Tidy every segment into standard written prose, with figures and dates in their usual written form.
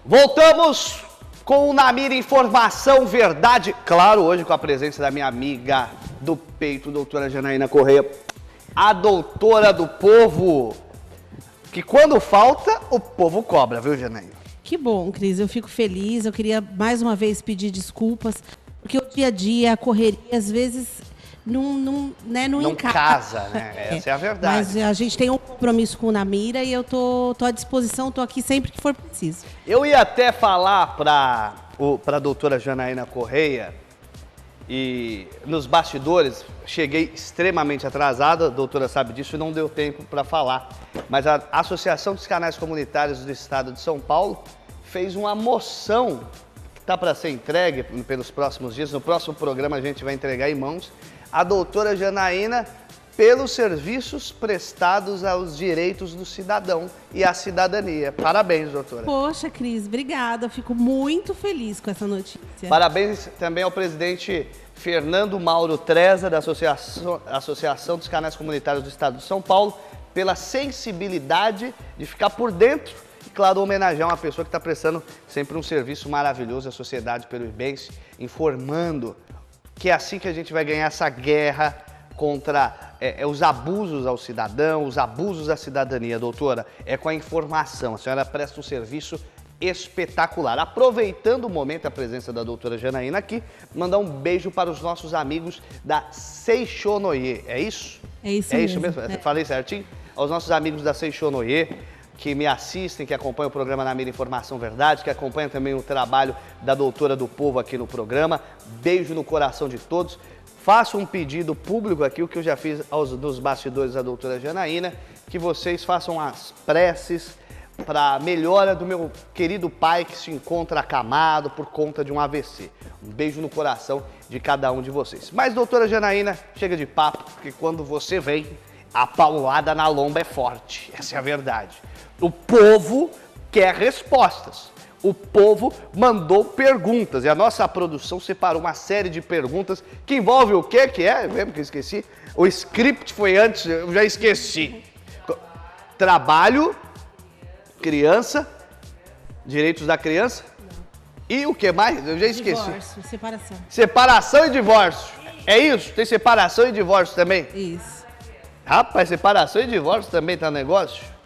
Voltamos com o Namira Informação Verdade. Claro, hoje com a presença da minha amiga do peito, doutora Janaína Correia, a doutora do povo. Que quando falta, o povo cobra, viu, Janaína? Que bom, Cris. Eu fico feliz. Eu queria mais uma vez pedir desculpas, porque o dia a dia, a correria, às vezes não casa, né? Essa é a verdade. Mas a gente tem um compromisso com o Namira e eu tô à disposição, tô aqui sempre que for preciso. Eu ia até falar para a doutora Janaína Correia, e nos bastidores, cheguei extremamente atrasada, a doutora sabe disso, e não deu tempo para falar. Mas a Associação dos Canais Comunitários do Estado de São Paulo fez uma moção que está para ser entregue pelos próximos dias. No próximo programa a gente vai entregar em mãos a doutora Janaína pelos serviços prestados aos direitos do cidadão e à cidadania. Parabéns, doutora. Poxa, Cris, obrigada. Eu fico muito feliz com essa notícia. Parabéns também ao presidente Fernando Mauro Treza, da Associação dos Canais Comunitários do Estado de São Paulo, pela sensibilidade de ficar por dentro e, claro, homenagear uma pessoa que está prestando sempre um serviço maravilhoso à sociedade peruibense, informando que é assim que a gente vai ganhar essa guerra contra os abusos ao cidadão, os abusos à cidadania, doutora. É com a informação. A senhora presta um serviço espetacular. Aproveitando o momento, a presença da doutora Janaína aqui, mandar um beijo para os nossos amigos da Seixonoye. É isso? É isso mesmo. mesmo. É isso mesmo? Falei certinho? Aos nossos amigos da Seixonoye, que me assistem, que acompanham o programa Namira Informação Verdade, que acompanham também o trabalho da doutora do povo aqui no programa. Beijo no coração de todos. Faço um pedido público aqui, o que eu já fiz nos bastidores da doutora Janaína, que vocês façam as preces para a melhora do meu querido pai que se encontra acamado por conta de um AVC. Um beijo no coração de cada um de vocês. Mas, doutora Janaína, chega de papo, porque quando você vem, a paulada na lomba é forte. Essa é a verdade. O povo quer respostas. O povo mandou perguntas e a nossa produção separou uma série de perguntas que envolve o quê? Que é? Lembra que eu esqueci? O script foi antes, eu já esqueci. Trabalho, criança, direitos da criança e o que mais? Eu já esqueci. Divórcio, separação. Separação e divórcio. É isso? Tem separação e divórcio também? Isso. Rapaz, separação e divórcio também tá no negócio?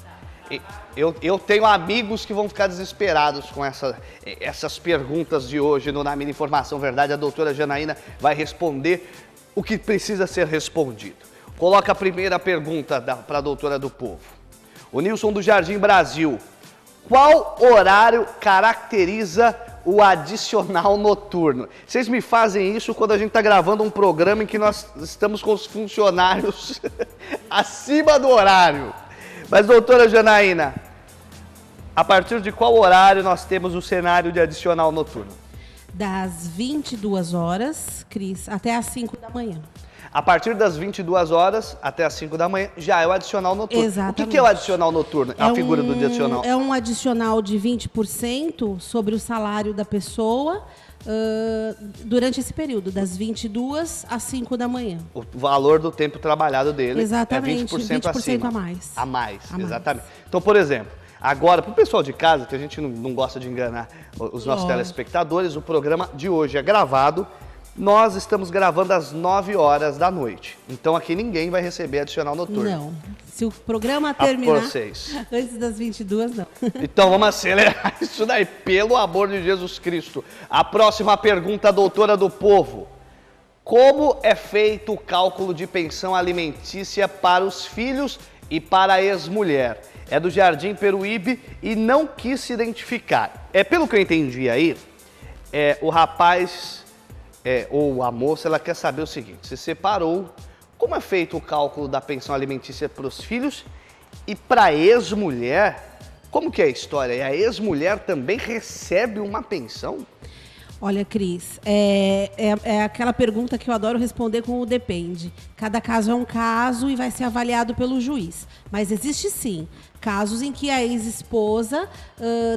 Eu tenho amigos que vão ficar desesperados com essas perguntas de hoje no Namira Informação Verdade. A doutora Janaína vai responder o que precisa ser respondido. Coloca a primeira pergunta para a doutora do povo. O Nilson do Jardim Brasil. Qual horário caracteriza o adicional noturno? Vocês me fazem isso quando a gente está gravando um programa em que nós estamos com os funcionários acima do horário. Mas, doutora Janaína, a partir de qual horário nós temos o cenário de adicional noturno? Das 22 horas, Cris, até às 5 da manhã. A partir das 22 horas até às 5 da manhã já é o adicional noturno. Exatamente. O que é o adicional noturno? A figura do adicional. É um adicional de 20% sobre o salário da pessoa durante esse período, das 22 às 5 da manhã. O valor do tempo trabalhado dele exatamente, é 20% acima. a mais. A mais, exatamente. Então, por exemplo, agora, para o pessoal de casa, que a gente não gosta de enganar os nossos telespectadores, o programa de hoje é gravado. Nós estamos gravando às 9 horas da noite. Então aqui ninguém vai receber adicional noturno. Não. Se o programa terminar vocês. Antes das 22, não. Então vamos acelerar isso daí, pelo amor de Jesus Cristo. A próxima pergunta, doutora do povo. Como é feito o cálculo de pensão alimentícia para os filhos e para a ex-mulher? É do Jardim Peruíbe e não quis se identificar. Pelo que eu entendi aí, o rapaz... ou a moça, ela quer saber o seguinte: se separou, como é feito o cálculo da pensão alimentícia para os filhos e para a ex-mulher? Como que é a história? E a ex-mulher também recebe uma pensão? Olha, Cris, é aquela pergunta que eu adoro responder com o depende. Cada caso é um caso e vai ser avaliado pelo juiz. Mas existe sim casos em que a ex-esposa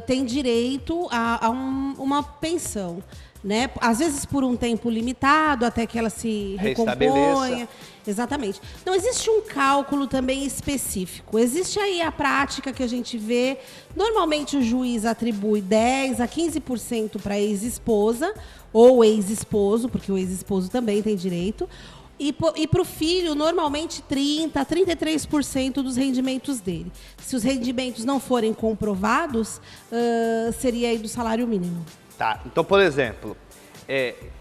tem direito a uma pensão. né? Às vezes por um tempo limitado, até que ela se recomponha. Exatamente. Não existe um cálculo também específico. Existe aí a prática que a gente vê. Normalmente o juiz atribui 10% a 15% para a ex-esposa ou ex-esposo, porque o ex-esposo também tem direito. E para o filho, normalmente 30% a 33% dos rendimentos dele. Se os rendimentos não forem comprovados, seria aí do salário mínimo. Tá, então, por exemplo,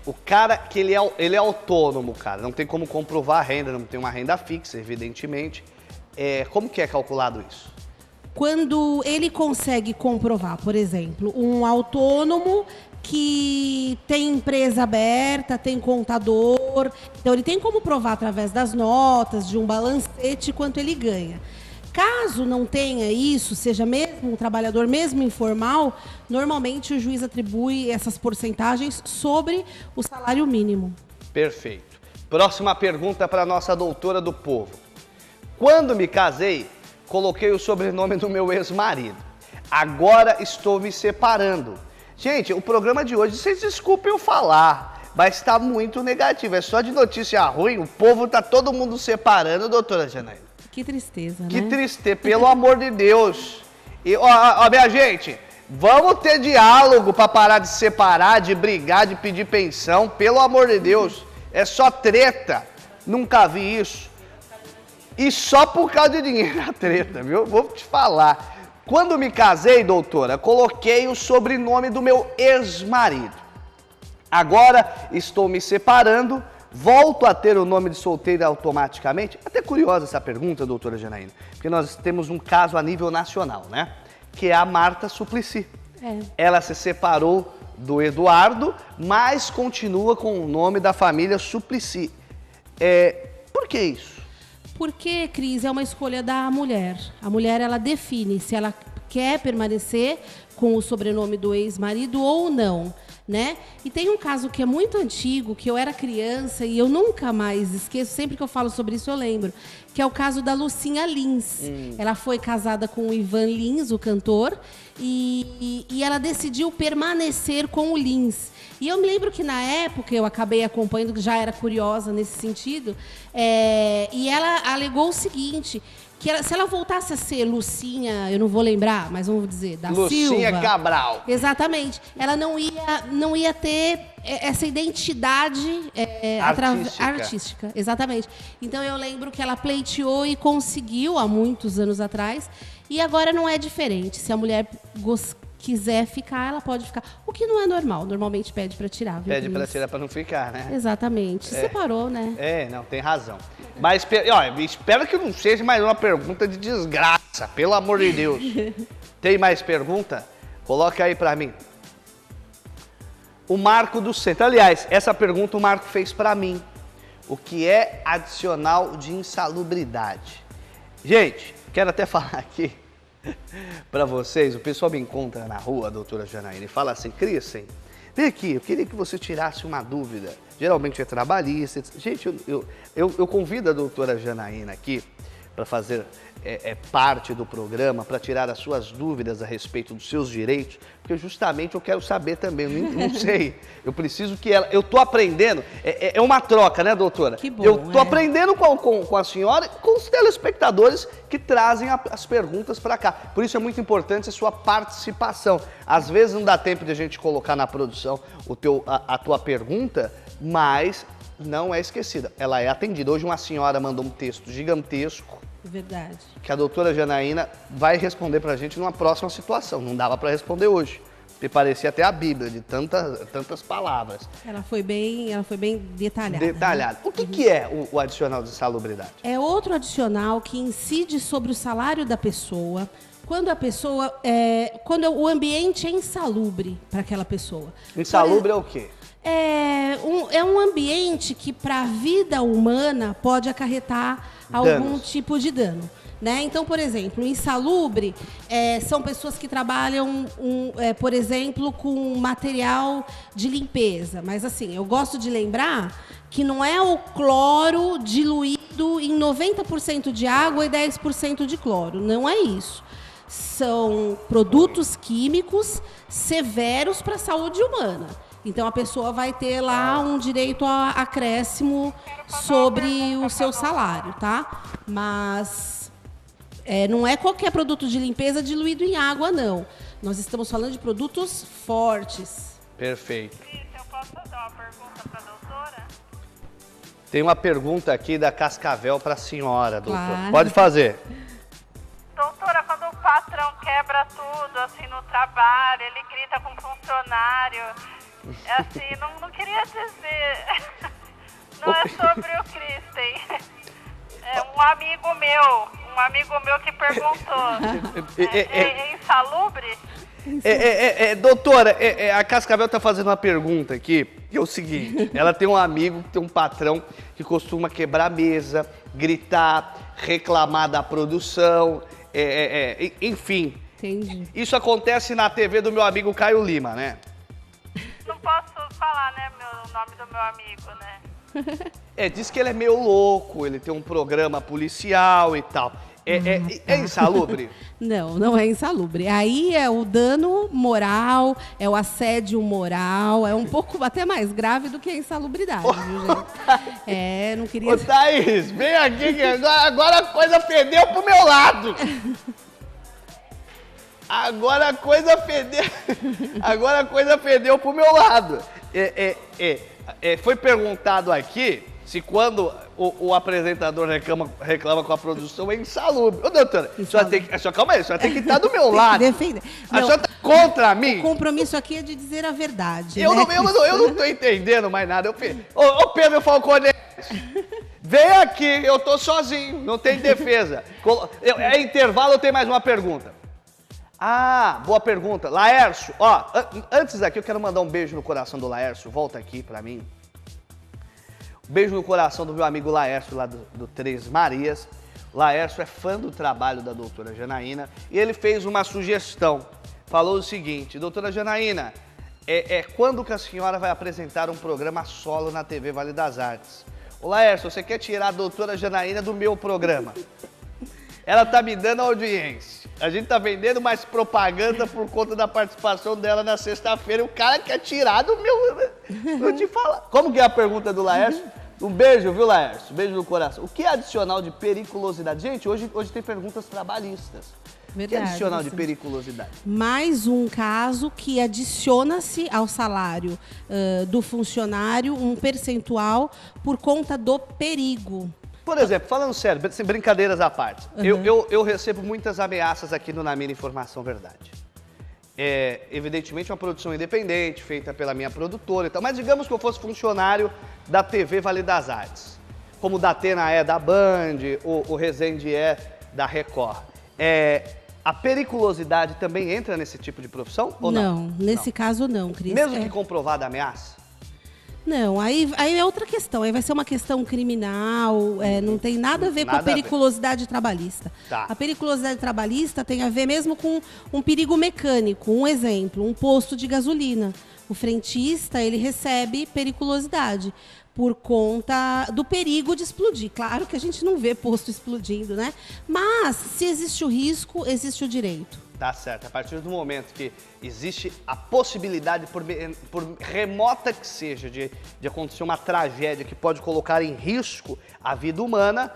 o cara que ele é autônomo, cara, não tem como comprovar a renda, não tem uma renda fixa, evidentemente. Como que é calculado isso? Quando ele consegue comprovar, por exemplo, um autônomo que tem empresa aberta, tem contador, então ele tem como provar através das notas, de um balancete, quanto ele ganha. Caso não tenha isso, seja mesmo um trabalhador mesmo informal, normalmente o juiz atribui essas porcentagens sobre o salário mínimo. Perfeito. Próxima pergunta para a nossa doutora do povo. Quando me casei, coloquei o sobrenome do meu ex-marido. Agora estou me separando. Gente, o programa de hoje, vocês desculpem eu falar, mas está muito negativo. É só de notícia ruim, o povo tá todo mundo separando, doutora Janaína. Que tristeza, né? Que tristeza, pelo amor de Deus. E, minha gente, vamos ter diálogo para parar de separar, de brigar, de pedir pensão. Pelo amor de Deus, é só treta. Nunca vi isso. E só por causa de dinheiro a treta, viu? Vou te falar. Quando me casei, doutora, coloquei o sobrenome do meu ex-marido. Agora estou me separando. Volto a ter o nome de solteira automaticamente? Até curiosa essa pergunta, doutora Janaína, porque nós temos um caso a nível nacional, né? Que é a Marta Suplicy. Ela se separou do Eduardo, mas continua com o nome da família Suplicy. Por que isso? Porque, Cris, é uma escolha da mulher. A mulher, ela define se ela quer permanecer com o sobrenome do ex-marido ou não, né? E tem um caso que é muito antigo, que eu era criança e eu nunca mais esqueço, sempre que eu falo sobre isso eu lembro, que é o caso da Lucinha Lins. Ela foi casada com o Ivan Lins, o cantor, e ela decidiu permanecer com o Lins. E eu me lembro que na época eu acabei acompanhando, que já era curiosa nesse sentido, e ela alegou o seguinte, que se ela voltasse a ser Lucinha, eu não vou lembrar, mas vamos dizer, da Lucinha Silva. Cabral. Exatamente. Ela não ia ter essa identidade artística. Exatamente. Então eu lembro que ela pleiteou e conseguiu há muitos anos atrás. E agora não é diferente. Se a mulher quiser ficar, ela pode ficar. O que não é normal. Normalmente pede para tirar. Viu, pede para tirar para não ficar, né? Exatamente. Separou, né? Não, tem razão. Mas espero que não seja mais uma pergunta de desgraça, pelo amor de Deus. Tem mais pergunta? Coloca aí para mim. O Marco do Centro. Aliás, essa pergunta o Marco fez para mim. O que é adicional de insalubridade? Gente, quero até falar aqui para vocês. O pessoal me encontra na rua, doutora Janaína, e fala assim: Cristian, vem aqui, eu queria que você tirasse uma dúvida. Geralmente é trabalhista. Gente, eu convido a doutora Janaína aqui para fazer parte do programa, para tirar as suas dúvidas a respeito dos seus direitos, porque justamente eu quero saber também, não sei, eu preciso que ela... Eu estou aprendendo, é uma troca, né, doutora? Que bom, eu estou aprendendo com a senhora e com os telespectadores que trazem as perguntas para cá. Por isso é muito importante a sua participação. Às vezes não dá tempo de a gente colocar na produção a tua pergunta, mas não é esquecida, ela é atendida. Hoje uma senhora mandou um texto gigantesco, Verdade. que a doutora Janaína vai responder pra gente numa próxima situação. Não dava para responder hoje, porque parecia até a Bíblia, de tantas palavras. Ela foi bem detalhada. Detalhada. O que é o adicional de insalubridade? É outro adicional que incide sobre o salário da pessoa, quando quando o ambiente é insalubre para aquela pessoa. Insalubre é o quê? É um ambiente que para a vida humana pode acarretar algum tipo de dano. Né? Então, por exemplo, insalubre são pessoas que trabalham, por exemplo, com material de limpeza. Mas assim, eu gosto de lembrar que não é o cloro diluído em 90% de água e 10% de cloro. Não é isso. São produtos químicos severos para a saúde humana. Então a pessoa vai ter lá um direito a acréscimo sobre o seu salário, tá? Mas não é qualquer produto de limpeza diluído em água, não. Nós estamos falando de produtos fortes. Perfeito. Eu posso fazer uma pergunta para a doutora? Tem uma pergunta aqui da Cascavel para a senhora, doutora. Claro. Pode fazer. Doutora, quando o patrão quebra tudo, assim, no trabalho, ele grita com o funcionário, assim, não queria dizer, não é sobre o Kristen, é um amigo meu que perguntou, é insalubre? Doutora, a Cascavel está fazendo uma pergunta aqui, que é o seguinte, ela tem um amigo, tem um patrão que costuma quebrar a mesa, gritar, reclamar da produção, enfim. Entendi. Isso acontece na TV do meu amigo Caio Lima, né? Não posso falar, né, o nome do meu amigo, né? Diz que ele é meio louco, ele tem um programa policial e tal. É insalubre? Não é insalubre. Aí é o dano moral, é o assédio moral, é um pouco até mais grave do que a insalubridade, viu, gente? Não queria... Ô, Thaís, vem aqui que agora a coisa fedeu pro meu lado. Agora a coisa fedeu pro meu lado. Foi perguntado aqui se quando o apresentador reclama com a produção é insalubre. Ô, doutora, calma aí, a senhora tem que estar do meu lado. Defender. A senhora tá contra mim? O compromisso aqui é de dizer a verdade. Eu não tô entendendo mais nada. Ô, Pedro Falcone, vem aqui, eu tô sozinho, não tem defesa. É intervalo ou tem mais uma pergunta? Ah, boa pergunta. Laércio, ó, antes aqui eu quero mandar um beijo no coração do Laércio. Volta aqui pra mim. Beijo no coração do meu amigo Laércio, lá do Três Marias. Laércio é fã do trabalho da doutora Janaína e ele fez uma sugestão. Falou o seguinte: doutora Janaína, quando que a senhora vai apresentar um programa solo na TV Vale das Artes? Ô Laércio, você quer tirar a doutora Janaína do meu programa? Ela tá me dando audiência. A gente tá vendendo mais propaganda por conta da participação dela na sexta-feira. E o cara quer tirar do meu... Vou te falar. Como que é a pergunta do Laércio? Um beijo, viu, Laércio? Beijo no coração. O que é adicional de periculosidade? Gente, hoje tem perguntas trabalhistas. Verdade, o que é adicional de periculosidade? Mais um caso que adiciona-se ao salário do funcionário um percentual por conta do perigo. Por exemplo, falando sério, sem brincadeiras à parte, eu recebo muitas ameaças aqui no Na Minha Informação Verdade. Evidentemente, uma produção independente, feita pela minha produtora e tal, mas digamos que eu fosse funcionário da TV Vale das Artes, como o Datena é da Band, o Rezende é da Record. A periculosidade também entra nesse tipo de profissão ou não? Não, nesse caso não, Cris. Mesmo que comprovada a ameaça? Não, aí é outra questão, aí vai ser uma questão criminal, não tem nada a ver com a periculosidade trabalhista. Tá. A periculosidade trabalhista tem a ver mesmo com um perigo mecânico. Um exemplo, um posto de gasolina. O frentista, ele recebe periculosidade por conta do perigo de explodir. Claro que a gente não vê posto explodindo, né? Mas, se existe o risco, existe o direito. Tá certo. A partir do momento que existe a possibilidade, por remota que seja, de acontecer uma tragédia que pode colocar em risco a vida humana,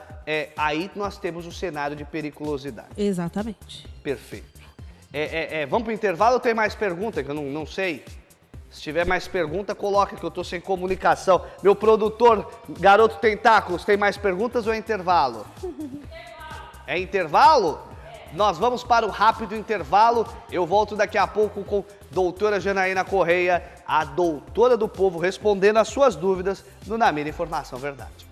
aí nós temos o cenário de periculosidade. Exatamente. Perfeito. Vamos para o intervalo ou tem mais pergunta, que eu não sei? Se tiver mais pergunta, coloca que eu estou sem comunicação. Meu produtor, Garoto Tentáculos, tem mais perguntas ou é intervalo? É intervalo? Nós vamos para o rápido intervalo. Eu volto daqui a pouco com doutora Janaína Correia, a doutora do povo, respondendo as suas dúvidas no Na Minha Informação Verdade.